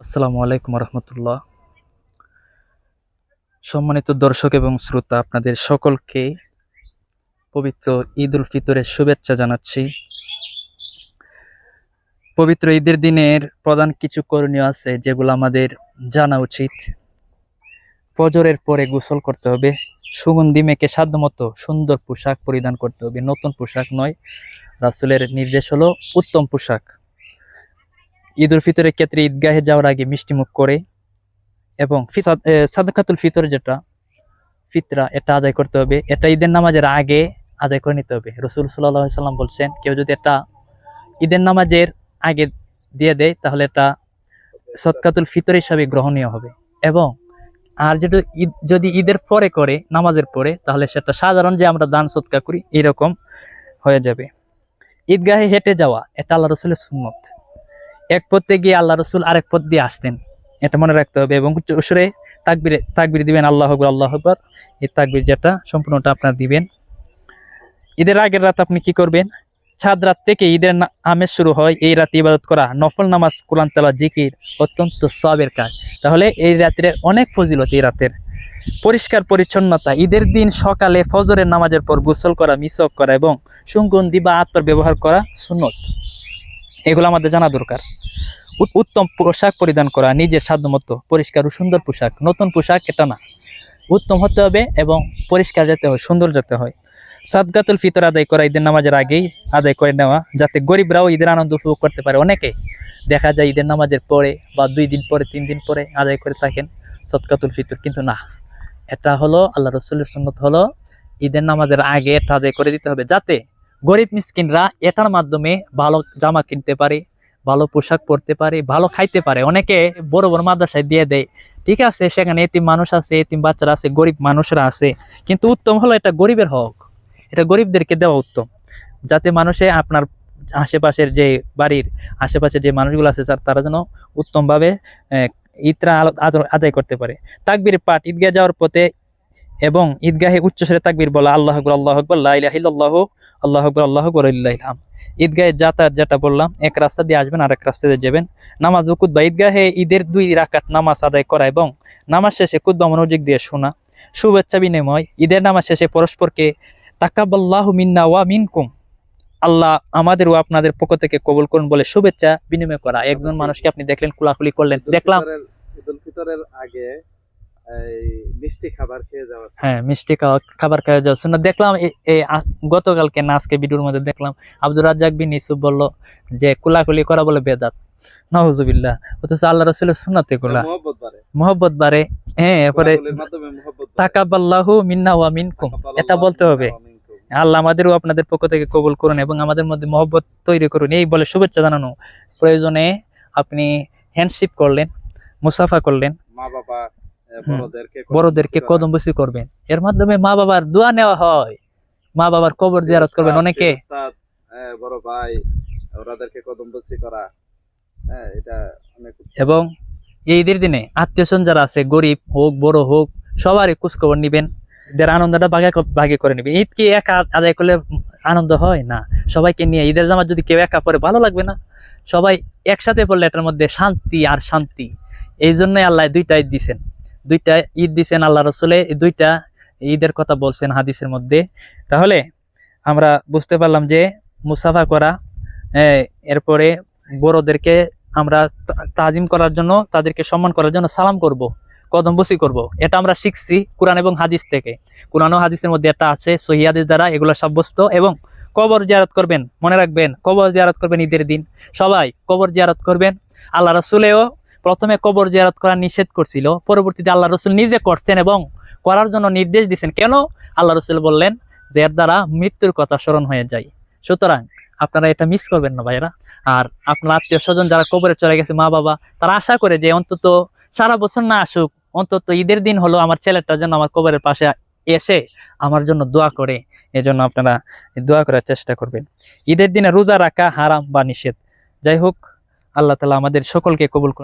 আসসালামু আলাইকুম রহমতুল্লাহ। সম্মানিত দর্শক এবং শ্রোতা, আপনাদের সকলকে পবিত্র ঈদ উল ফিতরের শুভেচ্ছা জানাচ্ছি। পবিত্র ঈদের দিনের প্রধান কিছু করণীয় আছে যেগুলো আমাদের জানা উচিত। ফজরের পরে গোসল করতে হবে, সুগন্ধি মেখে সাধ্যমতো সুন্দর পোশাক পরিধান করতে হবে, নতুন পোশাক নয়। রাসূলের নির্দেশ হলো উত্তম পোশাক। ঈদ উল ফিতরের ক্ষেত্রে ঈদগাহে যাওয়ার আগে মিষ্টিমুখ করে এবং সাদকাতুল ফিতর যেটা ফিতরা, এটা আদায় করতে হবে। এটা ঈদের নামাজের আগে আদায় করে নিতে হবে। রাসূল সাল্লাল্লাহু আলাইহি সাল্লাম বলছেন, কেউ যদি এটা ঈদের নামাজের আগে দিয়ে দেয় তাহলে এটা সদকাতুল ফিতর হিসাবে গ্রহণীয় হবে। এবং আর যেটা যদি ঈদের পরে করে, নামাজের পরে, তাহলে সেটা সাধারণ যে আমরা দান সদকা করি এরকম হয়ে যাবে। ঈদগাহে হেঁটে যাওয়া এটা আল্লাহ রসুলের সুন্নত। এক পথে গিয়ে আল্লাহ রসুল আরেক পথ দিয়ে আসতেন, এটা মনে রাখতে হবে। এবং উচ্চস্বরে তাকবীর দিবেন, আল্লাহু আকবার আল্লাহু আকবার। এই তাকবীর যেটা সম্পূর্ণটা আপনার দিবেন। ঈদের আগের রাত আপনি কি করবেন? ছাদ রাত থেকে ঈদের আমেজ শুরু হয়। এই রাতে ইবাদত করা, নফল নামাজ, কোরআন তেলাওয়াত, জিকির অত্যন্ত সওয়াবের কাজ। তাহলে এই রাতের অনেক ফজিলত। এই রাতের পরিষ্কার পরিচ্ছন্নতা, ঈদের দিন সকালে ফজরের নামাজের পর গোসল করা, মিসওয়াক করা এবং সুগন্ধি বা আতর ব্যবহার করা সুন্নত। এগুলো আমাদের জানা দরকার। উত্তম পোশাক পরিধান করা, নিজের সাধ্যমতো পরিষ্কার ও সুন্দর পোশাক। নতুন পোশাক এটা না, উত্তম হতে হবে এবং পরিষ্কার যেতে হয়, সুন্দর যেতে হয়। সাদকাতুল ফিতর আদায় করা ঈদের নামাজের আগেই আদায় করে নেওয়া, যাতে গরিবরাও ঈদের আনন্দ উপভোগ করতে পারে। অনেকে দেখা যায় ঈদের নামাজের পরে বা 2 দিন পরে 3 দিন পরে আদায় করে থাকেন সাদকাতুল ফিতর, কিন্তু না, এটা হলো আল্লাহ রসুলের সুন্নত হলো ঈদের নামাজের আগে এটা আদায় করে দিতে হবে, যাতে গরিব মিসকিনরা এটার মাধ্যমে ভালো জামা কিনতে পারে, ভালো পোশাক পরতে পারে, ভালো খাইতে পারে। অনেকে বড় বড় মাদ্রাসায় দিয়ে দেয়, ঠিক আছে, সেখানে এতিম মানুষ আছে, এতিম বাচ্চারা আছে, গরিব মানুষরা আছে, কিন্তু উত্তম হলো এটা গরিবের হক, এটা গরিবদেরকে দেওয়া উত্তম, যাতে মানুষে আপনার আশেপাশের যে বাড়ির আশেপাশে যে মানুষগুলো আছে তারা যেন উত্তমভাবে ঈদটা আদায় করতে পারে। তাকবীর পাঠ, ঈদগাহে যাওয়ার পথে এবং ঈদগাহে উচ্চস্বরে তাকবীর বলা, আল্লাহু আকবার আল্লাহু আকবার, লা ইলাহা ইল্লাল্লাহু, আল্লাহু আকবার আল্লাহু আকবার, লিল্লাহিল হামদ। ঈদগাহে যাতায়াত যেটা বললাম, এক রাস্তা দিয়ে আসবেন আর এক রাস্তা দিয়ে যাবেন। নামাজ ও খুতবা, ঈদগাহে ঈদের 2 রাকাত নামাজ আদায় করা এবং নামাজ শেষে খুতবা মনোযোগ দিয়ে শোনা। শুভেচ্ছা বিনিময়, ঈদের নামাজ শেষে পরস্পরকে তাকাব্বাল্লাহু মিন্না ওয়া মিনকুম, আল্লাহ আমাদের ও আপনাদের পক্ষ থেকে কবুল করুন বলে শুভেচ্ছা বিনিময় করা। একজন মানুষকে আপনি দেখলেন, কুলাকুলি করলেন, দেখলাম ঈদুল ফিতরের আগে মিষ্টি খাবার খেয়ে যাওয়া, হ্যাঁ, মিষ্টি খাবার খাওয়া যাচ্ছে না। দেখলাম গতকালকে না আজকে ভিডিওর মধ্যে দেখলাম আব্দুর রাজ্জাক বিন ইউসুফ বলল যে কুলাকুলি করা বলে বেদাত। নাউজুবিল্লাহ। অথচ আল্লাহ রাসূলের সুন্নাত এগুলা, মহব্বত বাড়ে। হ্যাঁ, এরপরে তাকাব্বাল্লাহু মিন্না ওয়া মিনকুম, এটা বলতে হবে। আল্লাহ আমাদেরও আপনাদের পক্ষ থেকে কবুল করুন এবং আমাদের মধ্যে মহব্বত তৈরি করুন, এই বলে শুভেচ্ছা জানানো। প্রয়োজনে আপনি হ্যান্ডশিপ করলেন, মুসাফা করলেন, মা বাবা বড়দেরকে কদমবুসি করবেন, এর মাধ্যমে মা বাবার দোয়া নেওয়া হয়। মা বাবার কবর জিয়ারত করবেন অনেকে, বড় ভাই ওরাদেরকে কদমবুসি করা, এটা অনেক। এবং এই ঈদের দিনে আত্মীয়স্বজন যারা আছে, গরিব হোক বড় হোক, সবারই খোঁজখবর নিবেন, এদের আনন্দটা ভাগে করে নিবে। ঈদ কি একা আদায় করলে আনন্দ হয় না, সবাইকে নিয়ে ঈদের জামাত যদি কেউ একা পরে ভালো লাগবে না, সবাই একসাথে পড়লে এটার মধ্যে শান্তি আর শান্তি। এই জন্যই আল্লাহ 2টা ঈদ দিছেন, 2টা ঈদ দিছেন। আল্লাহ রসুলে 2টা ঈদের কথা বলছেন হাদিসের মধ্যে। তাহলে আমরা বুঝতে পারলাম যে মুসাফা করা, এরপরে বড়দেরকে আমরা তাজিম করার জন্য, তাদেরকে সম্মান করার জন্য সালাম করব, কদমবুসি করব, এটা আমরা শিখছি কোরআন এবং হাদিস থেকে। কোরআন ও হাদিসের মধ্যে এটা আছে, সহিহ হাদিস দ্বারা এগুলো সাব্যস্ত। এবং কবর জিয়ারত করবেন, মনে রাখবেন কবর জিয়ারত করবেন ঈদের দিন, সবাই কবর জিয়ারত করবেন। আল্লাহ রসুলেও প্রথমে কবর জিয়ারত করা নিষেধ করছিল, পরবর্তীতে আল্লাহ রসুল নিজে করছেন এবং করার জন্য নির্দেশ দিয়েছেন। কেন? আল্লাহ রসুল বললেন যে এর দ্বারা মৃত্যুর কথা স্মরণ হয়ে যায়। সুতরাং আপনারা এটা মিস করবেন না ভাইরা। আর আপনার আত্মীয় স্বজন যারা কবরে চলে গেছে, মা বাবা, তারা আশা করে যে অন্তত সারা বছর না আসুক, অন্তত ঈদের দিন হলো আমার ছেলেটার জন্য আমার কবরের পাশে এসে আমার জন্য দোয়া করে। এজন্য আপনারা দোয়া করার চেষ্টা করবেন। ঈদের দিনে রোজা রাখা হারাম বা নিষেধ। যাই হোক, আল্লাহ তাআলা আমাদের সকলকে কবুল করুন।